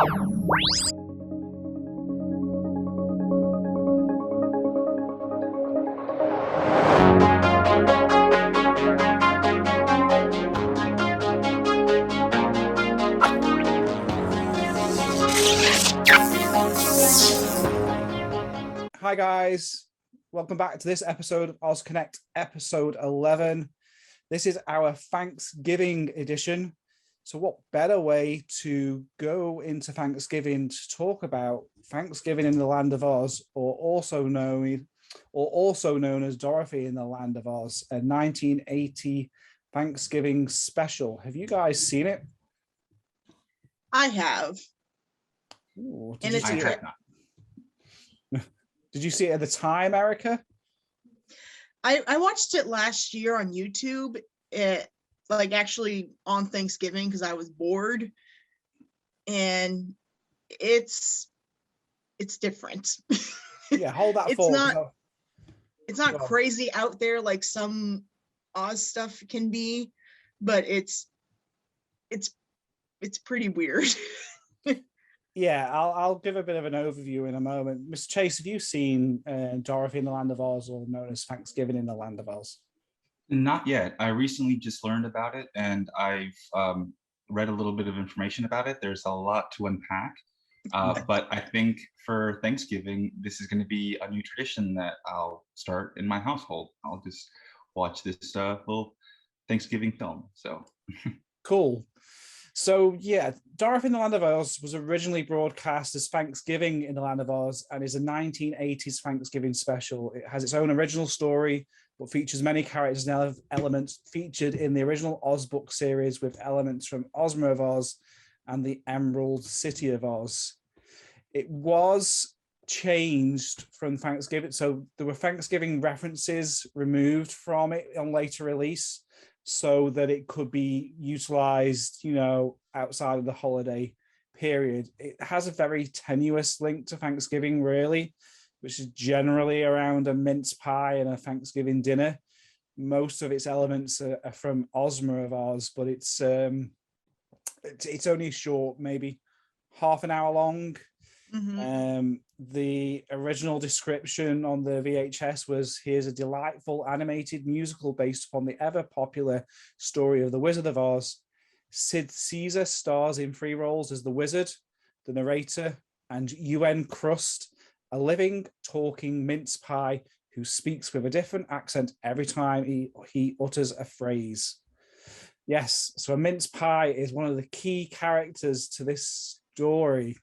Hi guys, welcome back to this episode of OzConnect, episode 11. This is our Thanksgiving edition. So what better way to go into Thanksgiving to talk about Thanksgiving in the Land of Oz, or also known as Dorothy in the Land of Oz, a 1980 Thanksgiving special. Have you guys seen it? I have. Ooh, And it's I have not. Did you see it at the time, Erica? I watched it last year on YouTube, actually on Thanksgiving because I was bored, and it's different. Yeah, hold that It's thought. It's not Go on. crazy out there like some Oz stuff can be, but it's pretty weird. Yeah, I'll give a bit of an overview in a moment. Mr. Chase, have you seen Dorothy in the Land of Oz, or known as Thanksgiving in the Land of Oz? Not yet. I recently just learned about it, and I've read a little bit of information about it. There's a lot to unpack, but I think for Thanksgiving, this is going to be a new tradition that I'll start in my household. I'll just watch this little Thanksgiving film. So Cool. So yeah, Dorothy in the Land of Oz was originally broadcast as Thanksgiving in the Land of Oz and is a 1980s Thanksgiving special. It has its own original story, but features many characters and elements featured in the original Oz book series, with elements from Ozma of Oz and the Emerald City of Oz. It was changed from Thanksgiving, so there were Thanksgiving references removed from it on later release, so that it could be utilized, outside of the holiday period. It has a very tenuous link to Thanksgiving, really, which is generally around a mince pie and a Thanksgiving dinner. Most of its elements are from Ozma of Oz, but it's only short, maybe half an hour long. Mhm. The original description on the VHS was, here's a delightful animated musical based upon the ever popular story of the Wizard of Oz. Sid Caesar stars in 3 roles as the wizard, the narrator, and UN Crust, a living, talking mince pie who speaks with a different accent every time he utters a phrase. Yes, so a mince pie is one of the key characters to this story.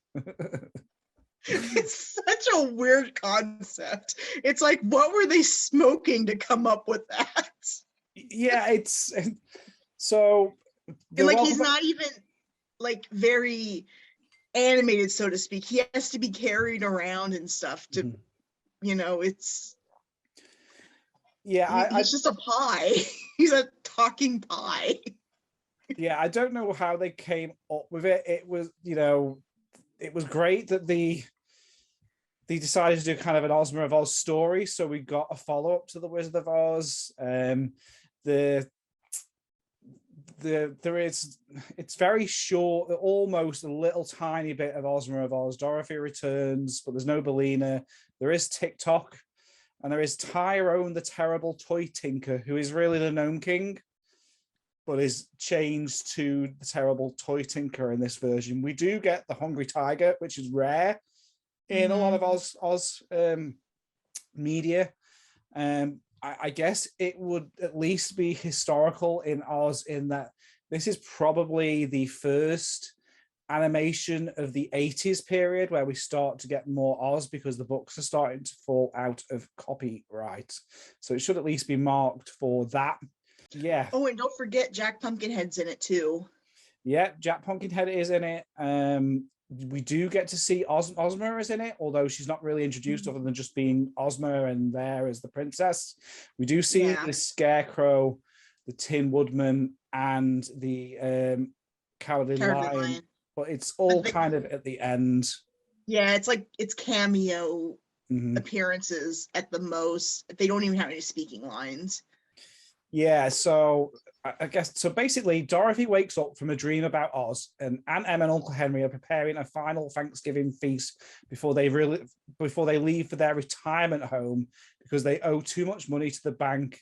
It's such a weird concept. It's like, what were they smoking to come up with that? Yeah, it's so. And like, he's not even like very animated, so to speak. He has to be carried around and stuff to, it's. Yeah, he's just a pie. He's a talking pie. Yeah, I don't know how they came up with it. It was, it was great that they decided to do kind of an Ozma of Oz story, so we got a follow-up to the Wizard of Oz. It's very short, almost a little tiny bit of Ozma of Oz. Dorothy returns, but there's no Bellina. There is TikTok, and there is Tyrone the Terrible Toy Tinker, who is really the Gnome King, but is changed to the Terrible Toy Tinker in this version. We do get the Hungry Tiger, which is rare in a lot of Oz media. I guess it would at least be historical in Oz, in that this is probably the first animation of the 80s period where we start to get more Oz, because the books are starting to fall out of copyright. So it should at least be marked for that. Yeah. Oh, and don't forget Jack Pumpkinhead's in it too. Yeah, Jack Pumpkinhead is in it. We do get to see Ozma is in it, although she's not really introduced other than just being Ozma and there as the princess. We do see the Scarecrow, the Tin Woodman, and the Cowardly Lion, but it's all kind of at the end. Yeah, it's like it's cameo appearances at the most. They don't even have any speaking lines. Yeah, so I guess so. Basically, Dorothy wakes up from a dream about Oz, and Aunt Em and Uncle Henry are preparing a final Thanksgiving feast before they leave for their retirement home because they owe too much money to the bank,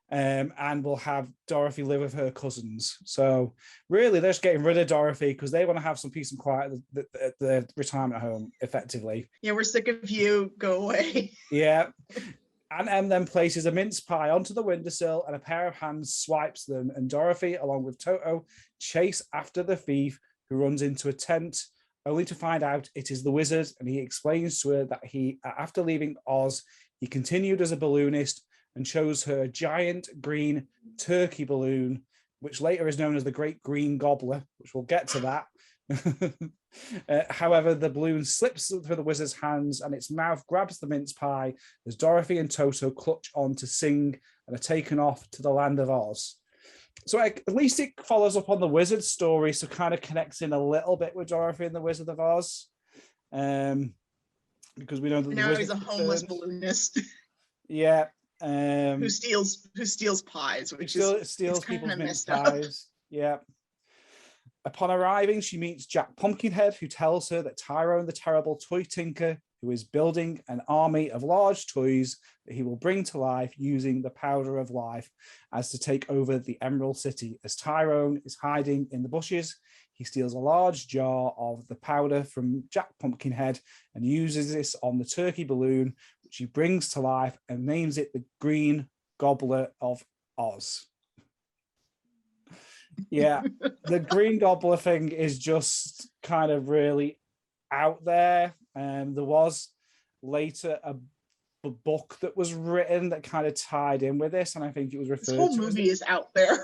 and will have Dorothy live with her cousins. So really, they're just getting rid of Dorothy because they want to have some peace and quiet at the retirement home, effectively. Yeah, we're sick of you. Go away. Yeah. Aunt Em then places a mince pie onto the windowsill and a pair of hands swipes them, and Dorothy, along with Toto, chase after the thief, who runs into a tent, only to find out it is the wizard, and he explains to her that after leaving Oz, he continued as a balloonist and shows her a giant green turkey balloon, which later is known as the Great Green Gobbler, which we'll get to that. However, the balloon slips through the wizard's hands and its mouth grabs the mince pie as Dorothy and Toto clutch on to sing and are taken off to the land of Oz. So at least it follows up on the wizard's story, so kind of connects in a little bit with Dorothy and the Wizard of Oz. Because we know that now he's a homeless balloonist. Yeah. Who steals pies, which steals people's mince pies. Yeah. Upon arriving, she meets Jack Pumpkinhead, who tells her that Tyrone the Terrible Toy Tinker, who is building an army of large toys that he will bring to life using the powder of life as to take over the Emerald City. As Tyrone is hiding in the bushes, he steals a large jar of the powder from Jack Pumpkinhead and uses this on the turkey balloon, which he brings to life and names it the Green Gobbler of Oz. Yeah, the Green Gobbler thing is just kind of really out there. And there was later a book that was written that kind of tied in with this, and I think it was referred to. This whole movie is out there.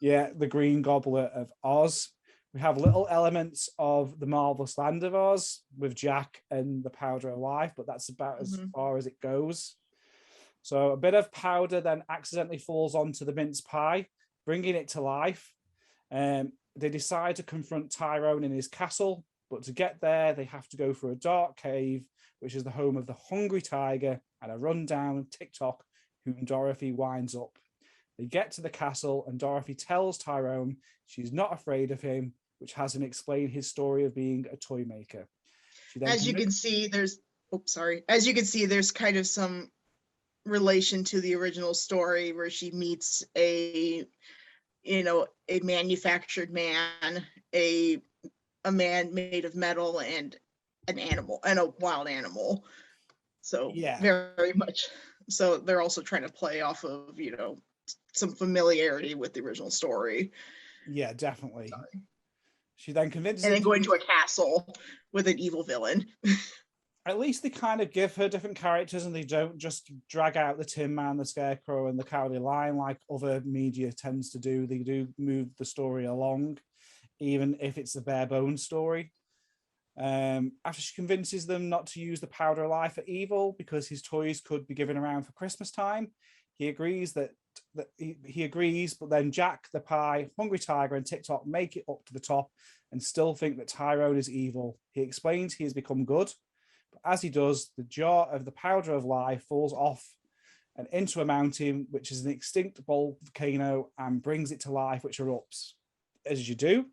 Yeah, the Green Gobbler of Oz. We have little elements of the Marvelous Land of Oz with Jack and the Powder of Life, but that's about as far as it goes. So a bit of powder then accidentally falls onto the mince pie, bringing it to life. They decide to confront Tyrone in his castle, but to get there, they have to go through a dark cave, which is the home of the Hungry Tiger and a rundown TikTok whom Dorothy winds up. They get to the castle, and Dorothy tells Tyrone she's not afraid of him, which has him explain his story of being a toy maker. As you can see, there's kind of some relation to the original story where she meets a manufactured man, a man made of metal, and an animal, and a wild animal. So yeah, very much. So they're also trying to play off of, some familiarity with the original story. Yeah, definitely. Sorry. She then convinces and then going to a castle with an evil villain. At least they kind of give her different characters and they don't just drag out the Tin Man, the Scarecrow, and the Cowardly Lion like other media tends to do. They do move the story along, even if it's a bare bones story. After she convinces them not to use the Powder of Life for evil because his toys could be given around for Christmas time, he agrees he agrees, but then Jack, the Pie, Hungry Tiger, and TikTok make it up to the top and still think that Tyrone is evil. He explains he has become good. As he does, the jar of the Powder of Life falls off and into a mountain, which is an extinct volcano, and brings it to life, which erupts, as you do.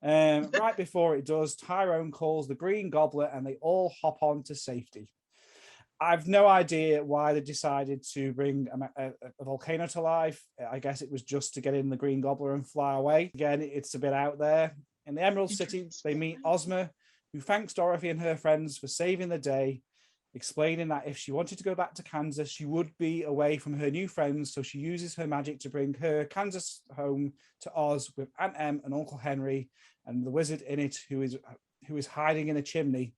Right before it does, Tyrone calls the Green Gobbler, and they all hop on to safety. I've no idea why they decided to bring a volcano to life. I guess it was just to get in the Green Gobbler and fly away. Again, it's a bit out there. In the Emerald City, they meet Ozma, who thanks Dorothy and her friends for saving the day, explaining that if she wanted to go back to Kansas, she would be away from her new friends, so she uses her magic to bring her Kansas home to Oz with Aunt Em and Uncle Henry and the wizard in it, who is hiding in a chimney,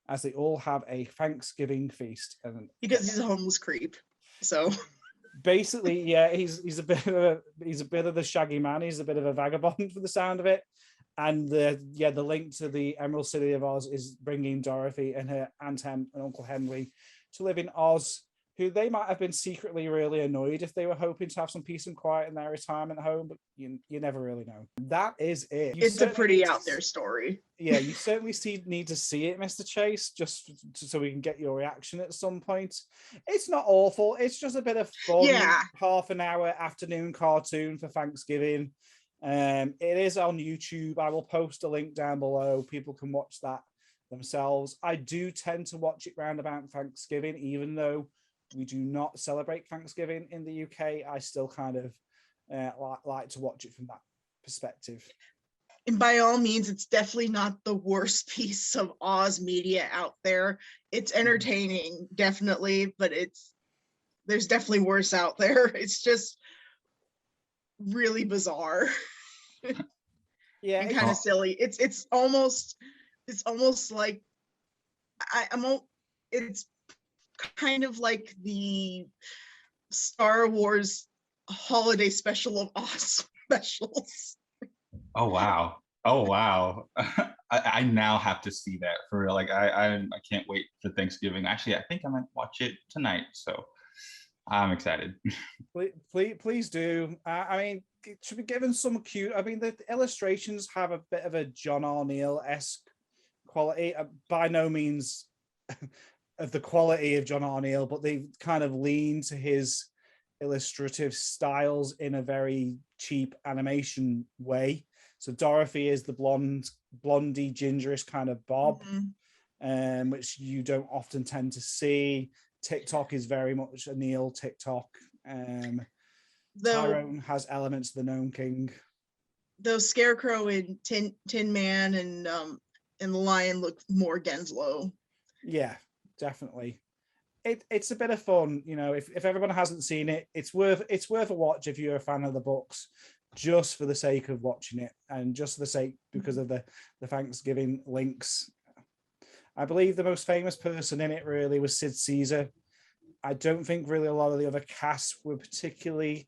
as they all have a Thanksgiving feast. And because he's a homeless creep, so basically, yeah, he's a bit of the Shaggy Man. He's a bit of a vagabond for the sound of it. And the link to the Emerald City of Oz is bringing Dorothy and her Aunt Em and Uncle Henry to live in Oz who they might have been secretly really annoyed if they were hoping to have some peace and quiet in their retirement home, but you never really know. That is it. It's a pretty out there story. Yeah, you certainly need to see it, Mr. Chase, just so we can get your reaction at some point. It's not awful. It's just a bit of fun. Half an hour afternoon cartoon for Thanksgiving. It is on YouTube. I will post a link down below. People can watch that themselves. I do tend to watch it round about Thanksgiving, even though we do not celebrate Thanksgiving in the UK. I still kind of like to watch it from that perspective. And by all means, it's definitely not the worst piece of Oz media out there. It's entertaining, definitely, but there's definitely worse out there. It's just really bizarre. Yeah, and kind of silly. It's almost like it's kind of like the Star Wars holiday special of Oz specials. Oh wow. I now have to see that for real. Like I can't wait for Thanksgiving. Actually, I think I might watch it tonight, so I'm excited. Please do. I mean, it should be given some cute. I mean, the illustrations have a bit of a John Arneal-esque quality. By no means of the quality of John Arneal, but they kind of lean to his illustrative styles in a very cheap animation way. So Dorothy is the blondie, gingerish kind of bob, which you don't often tend to see. TikTok is very much a Neil TikTok. Tyrone has elements of the Gnome King. Though Scarecrow and Tin Man and the Lion look more Genslow. Yeah, definitely. It's a bit of fun, you know. If everyone hasn't seen it, it's worth a watch if you're a fan of the books, just for the sake of watching it and just for the sake because of the Thanksgiving links. I believe the most famous person in it really was Sid Caesar. I don't think really a lot of the other casts were particularly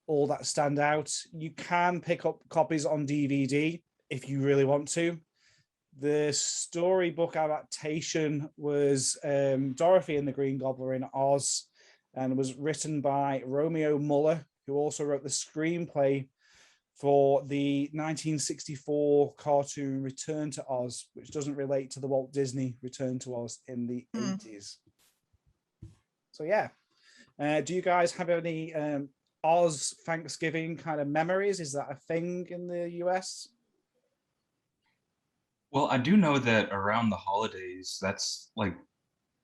all that stand out. You can pick up copies on DVD if you really want to. The storybook adaptation was Dorothy and the Green Gobbler in Oz, and was written by Romeo Muller, who also wrote the screenplay for the 1964 cartoon Return to Oz, which doesn't relate to the Walt Disney Return to Oz in the 80s. So yeah. Do you guys have any Oz Thanksgiving kind of memories? Is that a thing in the US? Well, I do know that around the holidays, that's like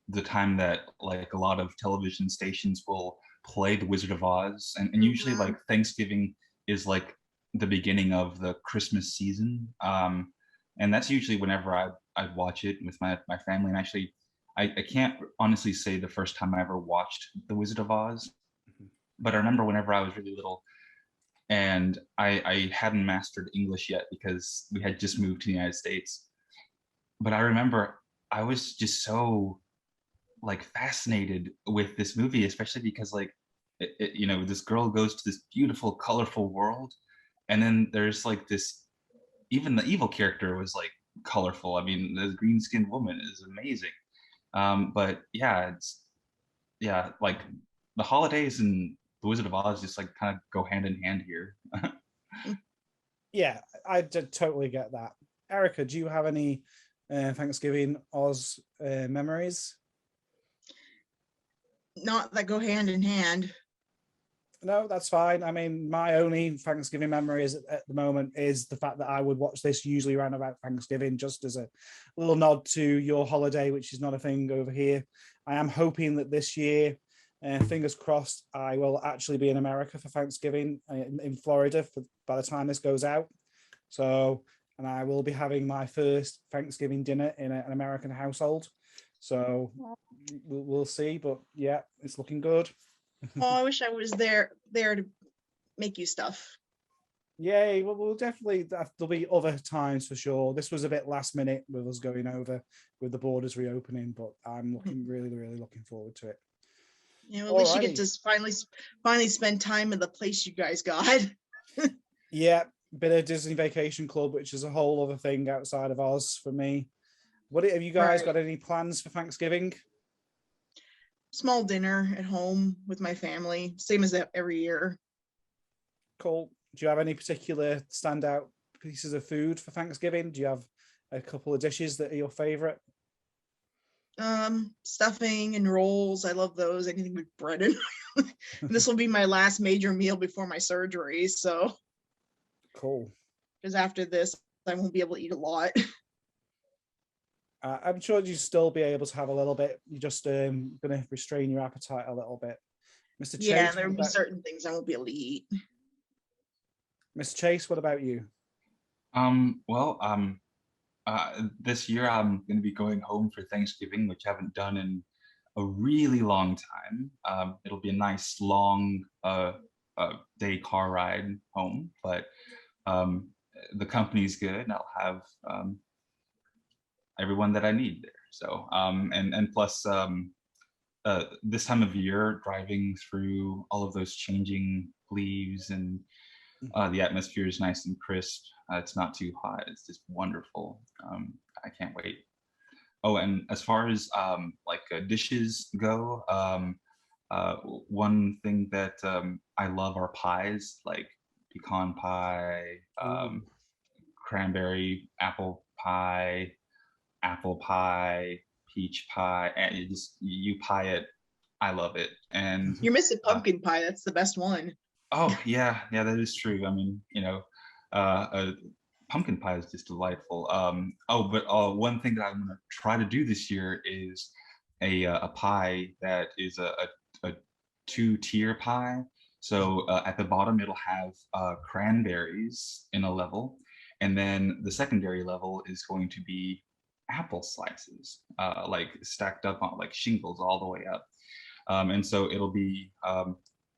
the time that like a lot of television stations will play The Wizard of Oz. And usually like Thanksgiving is like the beginning of the Christmas season. And that's usually whenever I'd watch it with my family. And actually, I can't honestly say the first time I ever watched The Wizard of Oz, but I remember whenever I was really little, and I hadn't mastered English yet because we had just moved to the United States. But I remember I was just so like fascinated with this movie, especially because like, you know, this girl goes to this beautiful, colorful world. And then there's like this, even the evil character was like colorful. I mean, the green skinned woman is amazing. But yeah, like the holidays and The Wizard of Oz just like kind of go hand in hand here. Yeah, I did totally get that. Erica, do you have any Thanksgiving Oz memories? Not that go hand in hand. No, that's fine. I mean, my only Thanksgiving memories at the moment is the fact that I would watch this usually around about Thanksgiving, just as a little nod to your holiday, which is not a thing over here. I am hoping that this year, fingers crossed, I will actually be in America for Thanksgiving in Florida by the time this goes out. So, and I will be having my first Thanksgiving dinner in an American household. So we'll see, but yeah, it's looking good. Oh, I wish I was there to make you stuff. Yay, well, we'll definitely, there'll be other times for sure. This was a bit last minute with us going over with the borders reopening, but I'm really looking forward to it. Yeah, well, at least you get to finally spend time in the place you guys got. Yeah, bit of Disney Vacation Club, which is a whole other thing outside of Oz for me. What have you guys got any plans for Thanksgiving? small dinner at home with my family, same as every year. Cool. Do you have any particular standout pieces of food for Thanksgiving? Do you have a couple of dishes that are your favorite? Stuffing and rolls. I love those. Anything with bread in. This will be my last major meal before my surgery. So cool. Because after this, I won't be able to eat a lot. I'm sure you still be able to have a little bit. You're just going to restrain your appetite a little bit. Mr. Chase, yeah, there will be certain things I won't be able to eat. Mr. Chase, what about you? Well, this year I'm going to be going home for Thanksgiving, which I haven't done in a really long time. It'll be a nice long day car ride home, but the company's good, and I'll have everyone that I need there. So and plus this time of year, driving through all of those changing leaves and the atmosphere is nice and crisp. It's not too hot. It's just wonderful. I can't wait. Oh, and as far as dishes go, one thing that I love are pies, like pecan pie, cranberry apple pie, peach pie, and you pie it. I love it. And you're missing pumpkin pie. That's the best one. Oh yeah, that is true. I mean, pumpkin pie is just delightful. But one thing that I'm gonna try to do this year is a pie that is a two-tier pie. So at the bottom it'll have cranberries in a level, and then the secondary level is going to be apple slices, like stacked up on like shingles all the way up. And so it'll be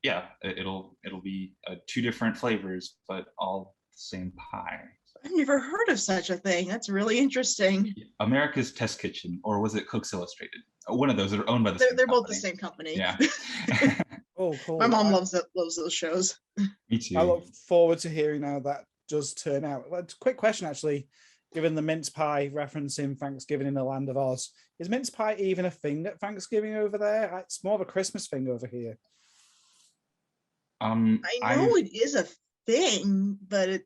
it'll be two different flavors, but all the same pie. I've never heard of such a thing. That's really interesting. America's Test Kitchen, or was it Cooks Illustrated? One of those are owned by the same they're company. Both the same company. Yeah. Oh, cool. My mom loves those shows. Me too. I look forward to hearing how that does turn out. Quick question, actually. Given the mince pie referencing Thanksgiving in the land of Oz, is mince pie even a thing at Thanksgiving over there? It's more of a Christmas thing over here. I know it is a thing, but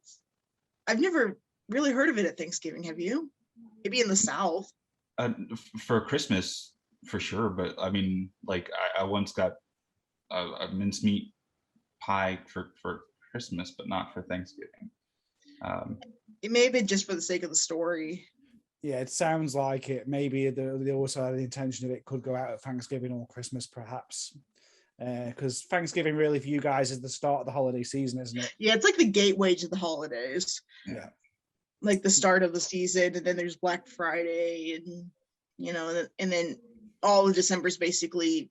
I've never really heard of it at Thanksgiving. Have you? Maybe in the South. For Christmas, for sure. But I mean, like I once got a mincemeat pie for Christmas, but not for Thanksgiving. It may have been just for the sake of the story. Yeah, it sounds like it. Maybe they also had the intention of it could go out at Thanksgiving or Christmas, perhaps. Because Thanksgiving really for you guys is the start of the holiday season, isn't it? Yeah, it's like the gateway to the holidays. Yeah. Like the start of the season, and then there's Black Friday, and and then all of December is basically,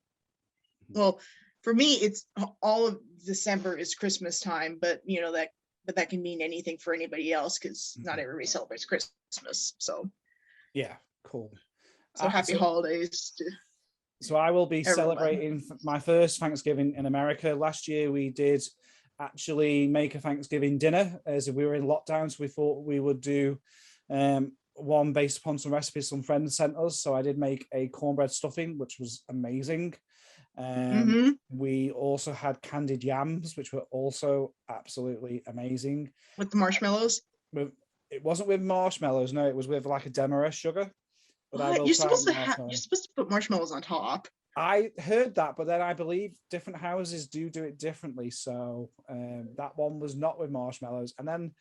well, for me, it's all of December is Christmas time, but that can mean anything for anybody else because not everybody celebrates Christmas. So yeah, cool. So happy holidays to So I will be everyone. Celebrating my first Thanksgiving in America. Last year we did actually make a Thanksgiving dinner as we were in lockdown, so we thought we would do one based upon some recipes some friends sent us. So I did make a cornbread stuffing, which was amazing. We also had candied yams, which were also absolutely amazing. With the marshmallows? It wasn't with marshmallows, no, it was with like a demerara sugar. But you're supposed to put marshmallows on top. I heard that, but then I believe different houses do it differently. So that one was not with marshmallows. And then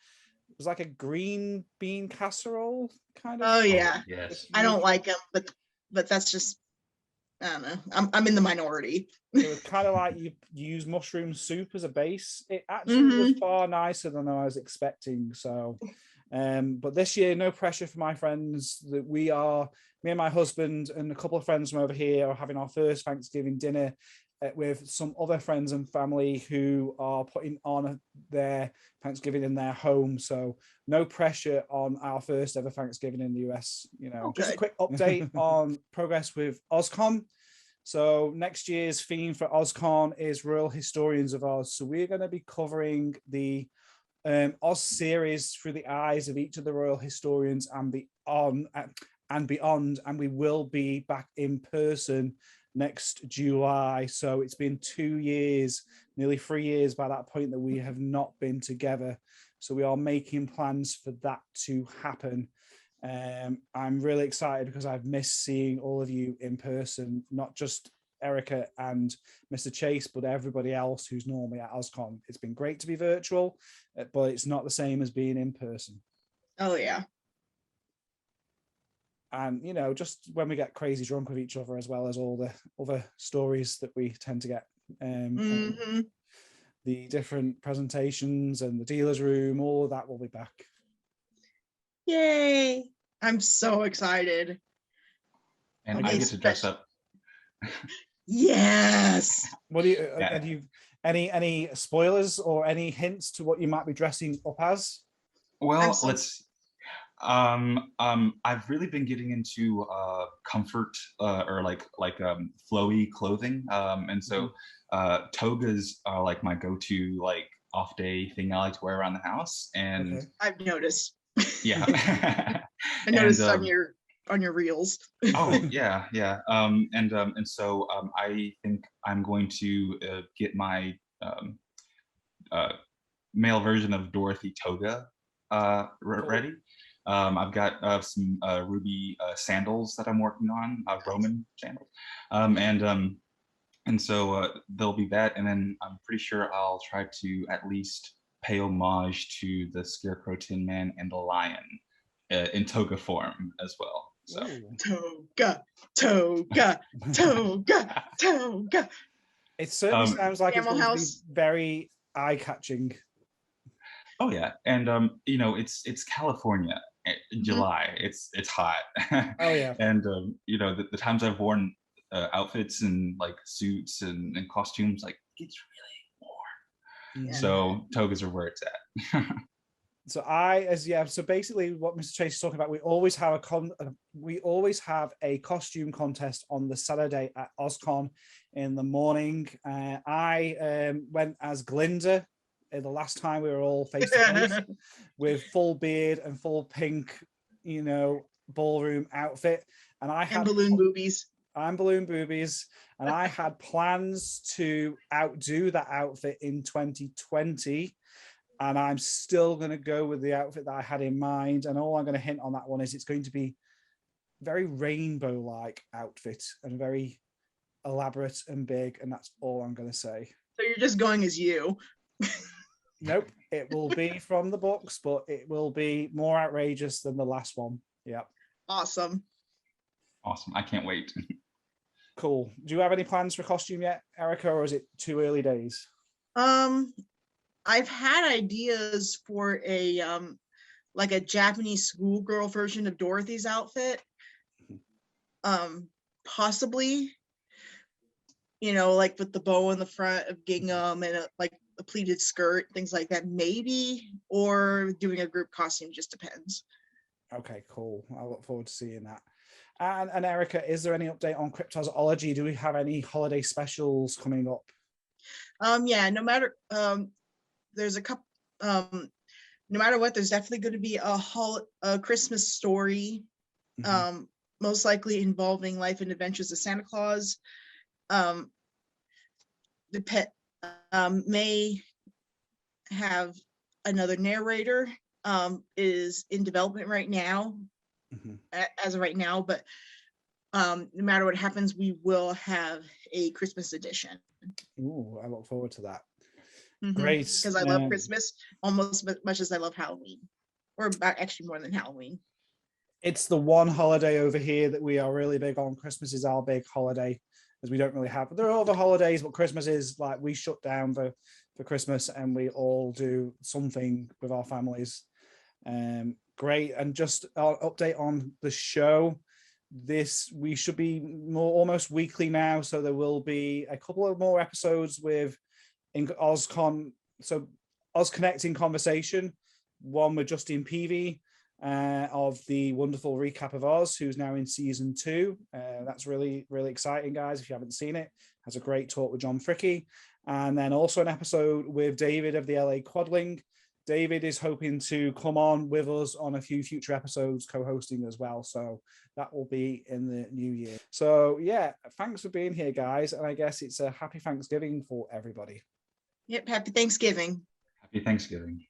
it was like a green bean casserole kind of. Oh yeah. Yes. I don't like them, but that's just, I don't know. I'm in the minority. It was kind of like you use mushroom soup as a base. It actually was far nicer than I was expecting. So, but this year, no pressure for my friends. That me and my husband and a couple of friends from over here are having our first Thanksgiving dinner with some other friends and family who are putting on their Thanksgiving in their home. So no pressure on our first ever Thanksgiving in the US. Just a quick update on progress with OzCon. So next year's theme for OzCon is Royal Historians of Oz. So we're going to be covering the Oz series through the eyes of each of the royal historians and beyond, and we will be back in person next July. So it's been 2 years, nearly 3 years by that point, that we have not been together. So we are making plans for that to happen. I'm really excited because I've missed seeing all of you in person, not just Erica and Mr. Chase, but everybody else who's normally at OzCon. It's been great to be virtual, but it's not the same as being in person. Oh yeah. And, you know, just when we get crazy drunk with each other, as well as all the other stories that we tend to get. The different presentations and the dealer's room, all of that will be back. Yay. I'm so excited. And I get to dress up. Yes. What do you, have you, any spoilers or any hints to what you might be dressing up as? Well, I've really been getting into comfort or like flowy clothing, and so togas are like my go-to like off-day thing I like to wear around the house. And I've noticed. Yeah. I noticed on your reels. Oh yeah. And so I think I'm going to get my male version of Dorothy toga ready. I've got some ruby sandals that I'm working on, Roman sandals, and so there'll be that, and then I'm pretty sure I'll try to at least pay homage to the Scarecrow, Tin Man, and the Lion in toga form as well. So toga, toga, toga, toga. It certainly sounds like it's going to be very eye-catching. Oh yeah, and you know, it's California in July. It's hot. Oh yeah. And you know, the times I've worn outfits and like suits and costumes, like it's really warm. Yeah. So togas are where it's at. So basically what Mr. Chase is talking about, we always have a costume contest on the Saturday at OzCon in the morning. I went as Glinda the last time we were all face to face with full beard and full pink, you know, ballroom outfit. And I had balloon boobies. And balloon boobies. And I had plans to outdo that outfit in 2020. And I'm still going to go with the outfit that I had in mind. And all I'm going to hint on that one is it's going to be very rainbow-like outfit and very elaborate and big. And that's all I'm going to say. So you're just going as you. Nope. It will be from the books, but it will be more outrageous than the last one. Yep. Awesome. I can't wait. Cool. Do you have any plans for costume yet, Erica, or is it too early days? I've had ideas for a like a Japanese schoolgirl version of Dorothy's outfit. Possibly, you know, like with the bow in the front of gingham and like a pleated skirt, things like that, maybe, or doing a group costume, just depends. Okay, cool. I look forward to seeing that. And Erica, is there any update on cryptozoology? Do we have any holiday specials coming up? Yeah, no matter there's a couple no matter what, there's definitely going to be a Christmas story, most likely involving life and adventures of Santa Claus. The pet may have another narrator, is in development right now, as of right now, but no matter what happens, we will have a Christmas edition. Ooh, I look forward to that. Great. Because I love Christmas almost as much as I love Halloween, or actually more than Halloween. It's the one holiday over here that we are really big on. Christmas is our big holiday, as we don't really have. There are other holidays, but Christmas is like we shut down for Christmas and we all do something with our families. Great. And just an update on the show. We should be more almost weekly now, so there will be a couple of more episodes with in OzCon, so OzConnect in conversation, one with Justine Peavy of the wonderful recap of Oz, who's now in season 2. That's really, really exciting, guys. If you haven't seen it, has a great talk with John Fricke. And then also an episode with David of the LA Quadling. David is hoping to come on with us on a few future episodes, co-hosting as well. So that will be in the new year. So yeah, thanks for being here, guys. And I guess it's a happy Thanksgiving for everybody. Yep, happy Thanksgiving. Happy Thanksgiving.